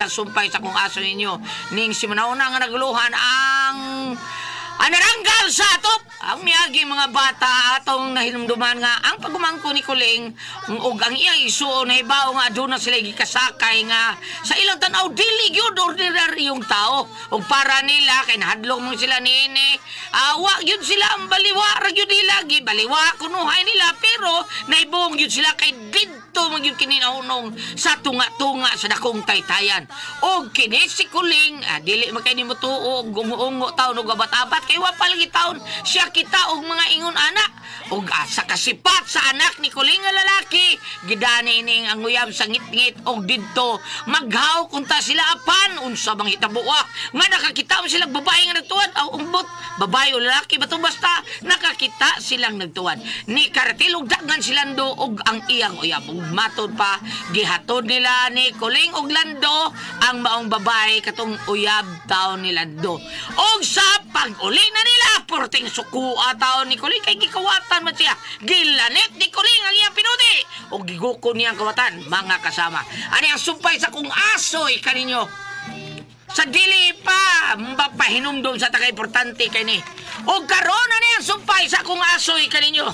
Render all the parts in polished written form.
sumpay sa kung aso ninyo ning si manauna nga naguluhan ang anaranggal sa atop ang miyagi mga bata atong nahinumduman nga ang pagumangko ni Kuling ug ang iyang isuo na hibaw nga aduna sila gikasakay nga sa ilang tanaw dili gyud ordinaryong tao ug para nila kay nahadlong mo sila niini awa gyud sila ang baliwa ra gyud nila gibaliwa kunuhay nila pero naibong gyud sila kay didto man gyud kini naunong sa tunga-tunga sa dakong taytayan ug kini si Kuling dili man kay nimo tuo gungo taon ug abat-abat kay wa palagi taon siya kita og mga ingon anak ug sa kasipat sa anak ni Kuling nga lalaki gidani ning ang uyab sa ngit-ngit og didto maghaw kunta sila apan unsa bang hitabuwa nga nakakita mo silang babae nga nagtuwad aw umbot babae o lalaki bato basta nakakita silang nagtuwad ni kartilog daghan silando og ang iyang uyab ug matod pa gihatod nila ni Kuling og Lando ang maong babae katong uyab taon ni Lando og sa pag-uli na nila porting sukua taon ni Kuling kay gikawatan man siya gilanit ni Kuling ang iyang pinuti o gigukon niyang kawatan mga kasama ani ang sumpay sa kung asoy kaninyo sa dili pa mapahinumdum sa taga-importante kay ni o karon na niyang sumpay sa kung asoy kaninyo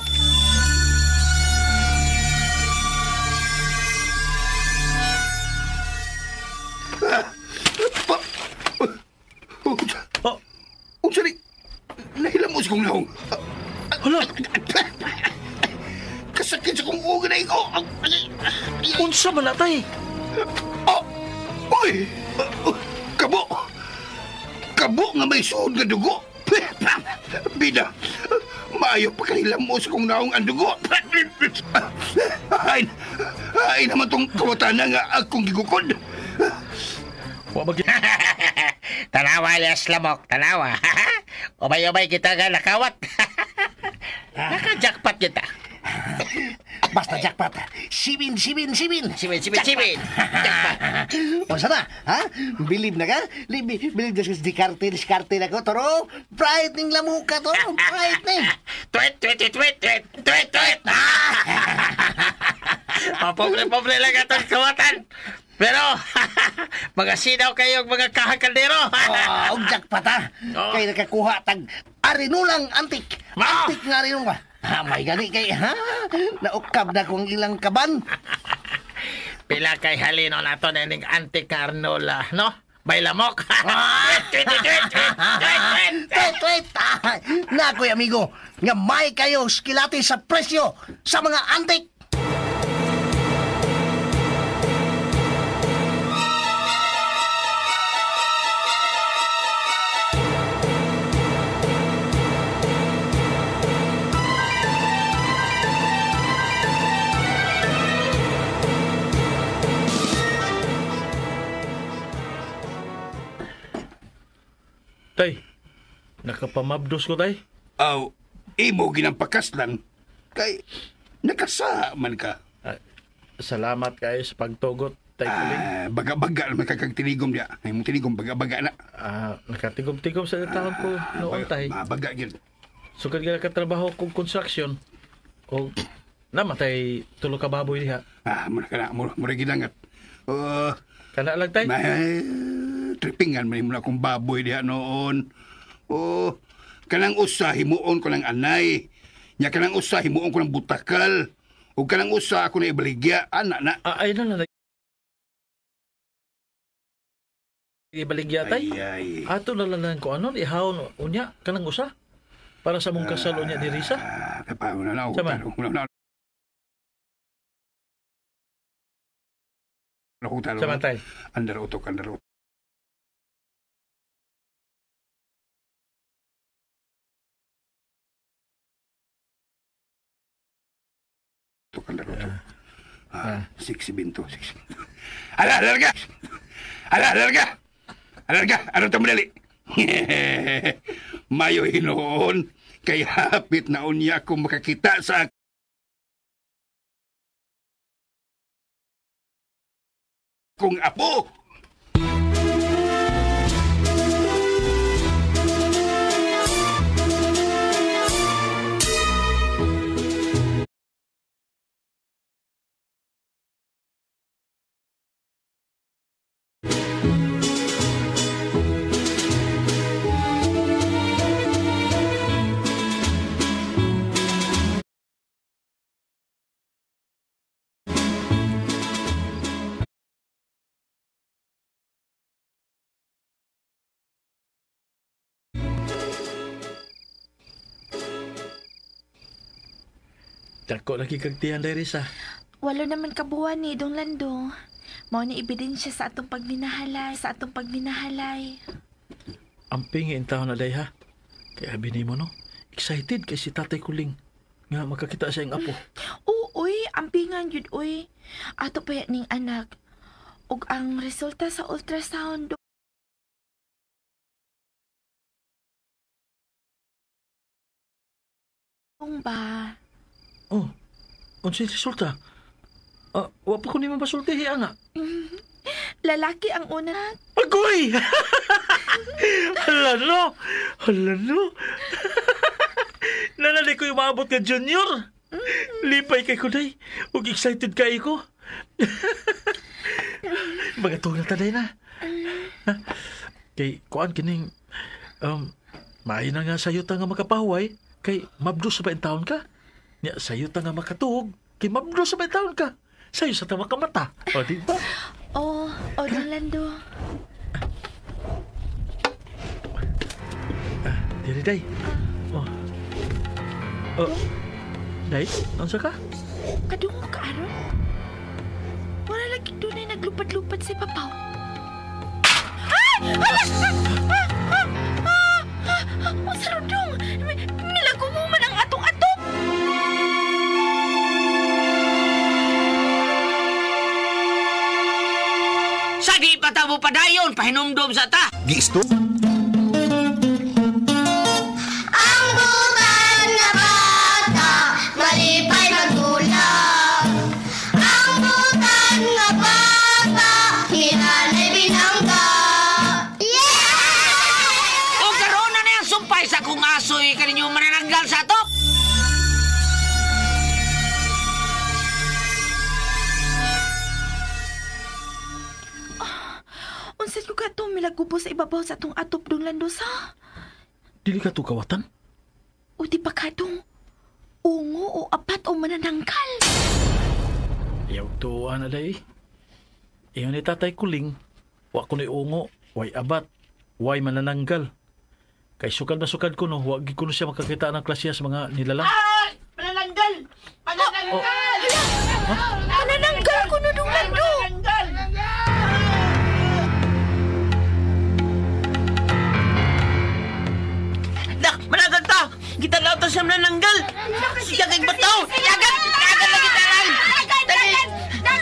Unsa ni? Nahilamos kong naong. Hala, Kasakit sa kong uga na iko. unsa man natay? Uy! Kabo! Kabo nga may suod nga dugo. Bida, maayo pa kahilamos kong naong ang dugo. Ay naman tong kawatana nga akong gigukod. Wa mag Tanawa, Elias Lamok, tanawa. Umay-umay kita nga nakawat. Naka-jackpot kita. Basta jackpot. Sibin. Sibin. O sana, ha? Believe na ka? Believe na sa diskarte na ko. Toro, bright ning lamuka to. Bright ning. Tweet. Pobre lang atong kawatan. Pero, mga sinaw kayo mga kahakaldero. Og jackpot ha. Kay nakakuha tag arinulang antik. Antik nga arinong ba? May gani kay ha? Naukab na kong ilang kaban. Pila kay halino nato na ning antik Arnola, no? Bailamok. Tweet. Nakoy amigo, nga may kayo skilati sa presyo sa mga antik. Tay, nakapamabdos ko, tay. Aw, imo ginampakaslan. Kay, nakasa man ka. Salamat kayo sa pagtugot, tay Kuling. Baga-baga naman kakang tinigom niya. Ay mong tinigom, baga-baga na. Nakatigom-tigom sa taon ko noon, tay. Baga yun. Sugad ka nakatrabaho kong construction. O, namatay tulo ka baboy diha. Mura ka na, mura ginangat. Kana lang, tay. Trippingan man mo na akong baboy diha noon. Kanang usa himuon ko ng anay. Nya kanang usa himuon ko ng butakal. O kanang usa ako na ibaligya. Anak na. Ay na. Ibaligya, tay. Ay. Ato na lang ko ano, ihaw unya, kanang usa. Para sa mong kasalo niya di Risa. Una na ako. Sama. Sama, tay. Andar utok. Siksi binto. Alarga! Ano ito madali? Mayo hinoon. Kaya hapit na unya kung makakita sa akong apo. Dako lagi kag tiyan diri sa. Walo naman kabuan ni Dong Lando. Mao ni ebidensya sa atong pagminahalay. Amping in taon na day ha. Kaya bini mo no. Excited kay si Tatay Kuling nga makakita siya ang apo. Uy, ampingan yun, uy. Ato pa ning anak. Ug ang resulta sa ultrasound, dong ba? Oh, unsay resulta? Wa pa ko ni mabasultihi ana. Lalaki ang una. Agoy! Hala no! Nanali ko yung maabot ka, Junior. Lipay kay kuday. Ug excited kay ko. Mga tuwa na taday na. Kay kuan kining maayo na nga sayo ta nga makapahuway kay mabdo sa bain taon ka. Nya sayo ta nga makatuog kay mabdo sa bain taon ka. Sayo sa ta makamata. O di ba? Oh, Dong Lando. Diri day. Day, unsa ka? Kadungo ka aron. Wala lagi dunay naglupad-lupad si Papaw. Sarudong! Milago mo man ang atong-atong! Sa di pa tabo padayon, pahinumdom sa ta. Gisto? Ang butan nga bata, malipay magdulag. Ang butan nga bata, hinanay binangga. O karon na yung sumpay sa kung asoy kaninyo manananggal sa to. Unsa ko ka to milago po sa ibabaw sa atong atop Dong Lando sa? Dili ka to kawatan? O di pa kadong ungo o apat o mananangkal. Yaw to ana day. Iyon ni Tatay Kuling. Wa ko ni ungo, way abat, way manananggal. Kay sukad na sukad ko no, wag ko no siya makakita ng klasya sa mga nilalang. Manananggal! Manananggal ko no Dong Lando. Dak, managal ta! Kita lang ta siya manananggal! Siya kay bataw! Yagan! Yagan lagi talang!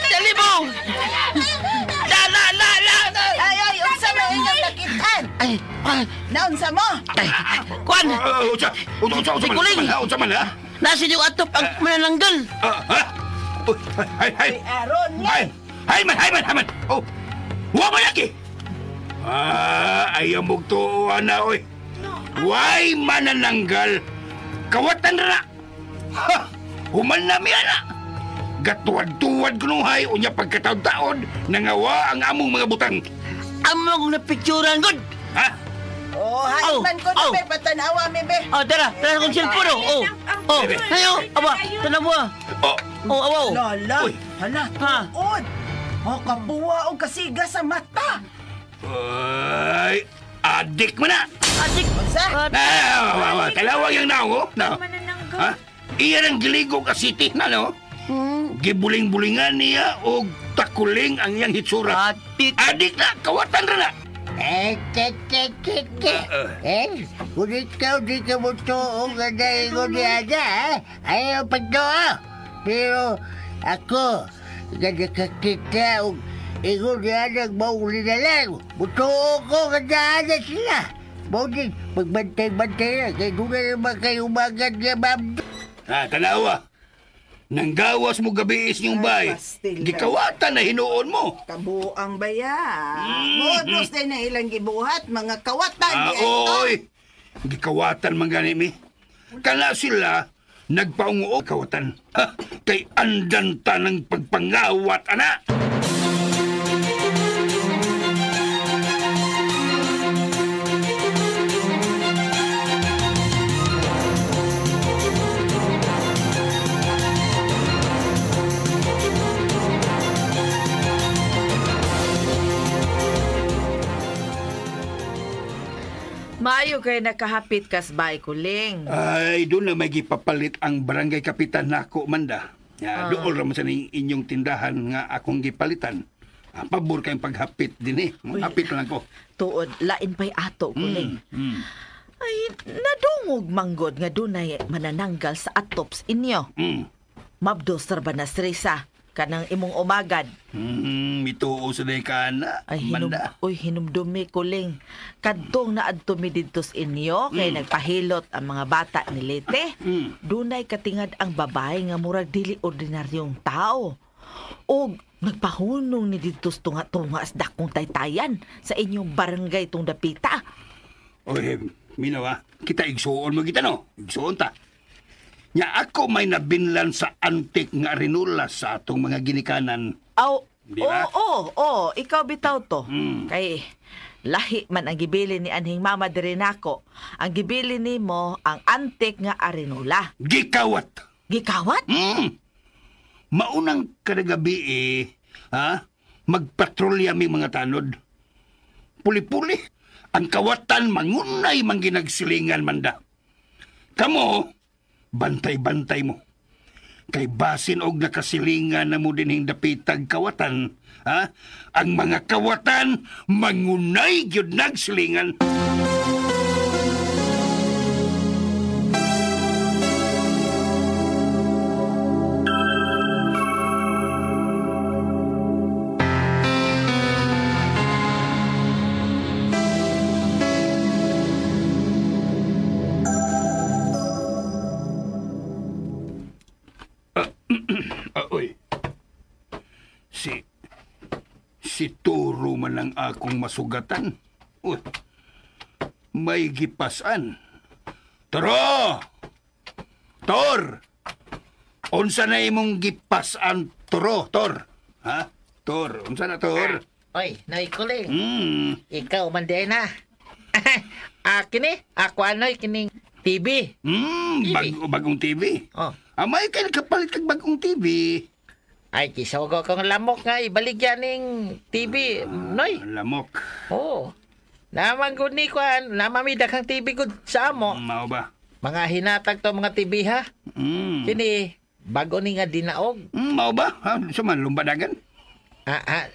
Dali mo! Ay, unsa man inyong nakitaan? Ay! Naunsa mo? Kwan! Unsa man ha? Nasa yung atop ang manananggal! Ha? Hay! Aron nga. Hay man! Oh! Wa man lagi! Ayaw mong tuuan na, oy! Way manananggal! Kawatan na! Ha! Human na miya na! Gatuwad-tuwad kunuhay unya pagkataon-taon nangawa ang among mga butang. Among napicturan good! Ha? Oh, hain man ko na be, patanawa mi be. Oh, tara kong cellphone oh! Oh! Hayo! Aba! Tanaw mo ah! Oh! Oh, awaw! Lala, Uy. hala, Ha? tuod. Oh, kabuwa o kasiga sa mata. Ay! Adik mo na! Adik! Unsa? Talawag yung naong, no? Ha? Iyan ang giligog asiti na, no? Gibuling-bulingan niya o takuling ang iyang hitsura. Adik! Adik na! Kawatan na na! Kung ikaw di ka mo toong ganda ko ni Ada, ayaw pa to. Pero ako, ganda kakita o ikaw ni Ada mauli na lang. Mutuo ko ganda Ada sila. Mauli, magbantay-bantay na. Kaya kung na naman kayo magad niya, ma'am. Tanawa. Nanggawas mo gabiis niyong bay. pastil. Gikawatan na hinuon mo. Kabuang baya. Modus din na ilang gibuhat, mga kawatan. di ay to. Oy! Gikawatan man gani mi. Kana sila nagpaunguo kawatan. Ha? Kay andan ta ng pagpangawat, ana. Maayo kay nakahapit kas bay kuling. Ay, doon na may gipapalit ang barangay kapitan nako, Manda. Ya, doon raman sa inyong tindahan nga akong gipalitan. Pabor kayong paghapit din eh. Hapit lang ko. Tuod, lain pa'y ato kuling. Ay, nadungog manggod nga dunay manananggal sa atops inyo. Mabdo sarba na stresa kanang imong umagad. Mituo sa day ka na, Ay, Manda. hinumdumi kuling. Kadtong naadto mi didto sa inyo kay nagpahilot ang mga bata ni Lete. Dunay katingad ang babae nga murag dili ordinaryong tao. O nagpahunong ni didto sa tunga-tunga as dakong taytayan sa inyong barangay tong dapita. Oy, minawa, kita igsuon mo kita no. Igsuon ta. Nya ako may nabinlan sa antik nga rinula sa atong mga ginikanan. Aw, Di ba? oo, ikaw bitaw to. Kay lahi man ang gibili ni anhing mama diri nako. Ang gibili nimo ang antik nga arinula. Gikawat. Gikawat? Maunang kadagabi magpatrolya mi mga tanod. Puli-puli. Ang kawatan mangunay mang ginagsilingan, Manda. Kamo, bantay-bantay mo. Kay basin og nakasilingan na mo dinhing dapitag kawatan, ang mga kawatan mangunay gyud nagsilingan. Oy. Si Turo man ang akong masugatan. Uy. May gipasan. Toro! Tor! Unsa na imong gipasan, Toro, Tor? Ha? Tor, unsa na, Tor? Oy, Noy Kuling. Ikaw man din na. Kini, ako ano'y kining TV. Bagong TV. Oh. Amay kay nagkapalit kag bagong TV. Ay, kisogo kong lamok nga, ibaligyan ning TV, Noy. Lamok. Oo. Naman gud ni kwan, namamida kang TV gud sa amo. Mao ba? Mga hinatag to mga TV ha. Kini, bago ni nga dinaog. Mao ba? Suman lumbadagan?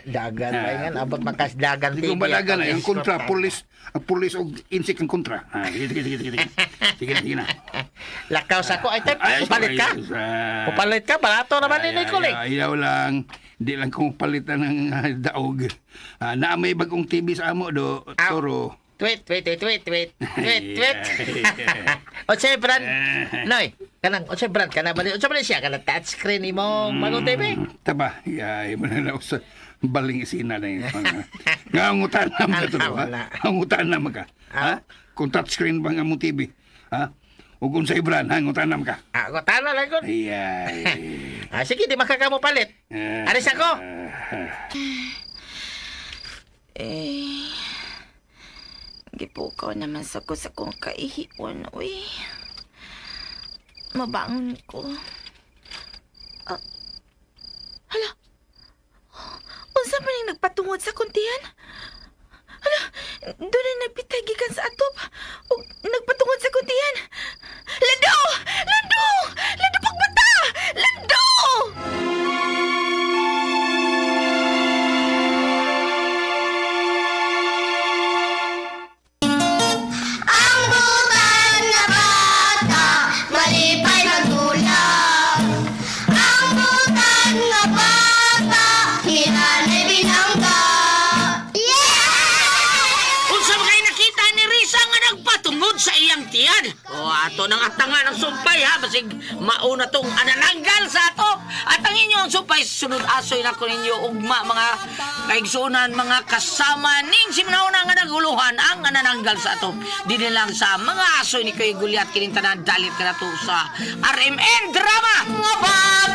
Dagan pa nga, abot makas dagan Di ko balagan na, yung kontra, ang pulis o insik ang kontra. Sige na. Lakaw sa ko, ay tayo, pupalit ka? Pupalit ka, barato naman ni Kuling. Ayaw lang, di lang kong palitan ng daog. Na may bagong TV sa amo do, Toro. Tweet. O siya, Brad. Noy, kanang, o siya, Brad, kanang bali, o siya bali siya, kanang touchscreen ni mo, bagong TV. Taba, mo na lang sa baling isina na yun. Ngangutan naman ka to, ha? Ngangutan naman ka. Ha? Kung touchscreen ba nga mo TV, ha? O kung sa ibran, ha? Ngangutan naman ka. Ako, tana lang ko. Sige, di makakamo palit. Aris ako. Gipukaw naman sa ko sa kong kaihiwan, uy. Mabangon ko. Hala, unsa man yung nagpatungod sa kuntihan? Hala, doon na nagpitagikan sa atop. O nagpatungod sa kuntihan. Lando! Lando! Lando pagbata! Lando! Ang butan nga bata, malipay magdulag. Ang butan nga bata, hinanay binangga. Unsa ba kayo nakita ni Risa nga nagpatungod sa iyang tiyan? O ato nang atangan ang sumpay ha, basig mauna tong anananggal sa ato. At ang inyong sumpay, sunod asoy na ko ninyo ugma mga kaigsunan, mga kasama ning simnauna nga naguluhan ang anananggal sa ato. Di lang sa mga asoy ni Kuya Gulyat kinintanan dalit ka na to sa RMN Drama. Mga bata!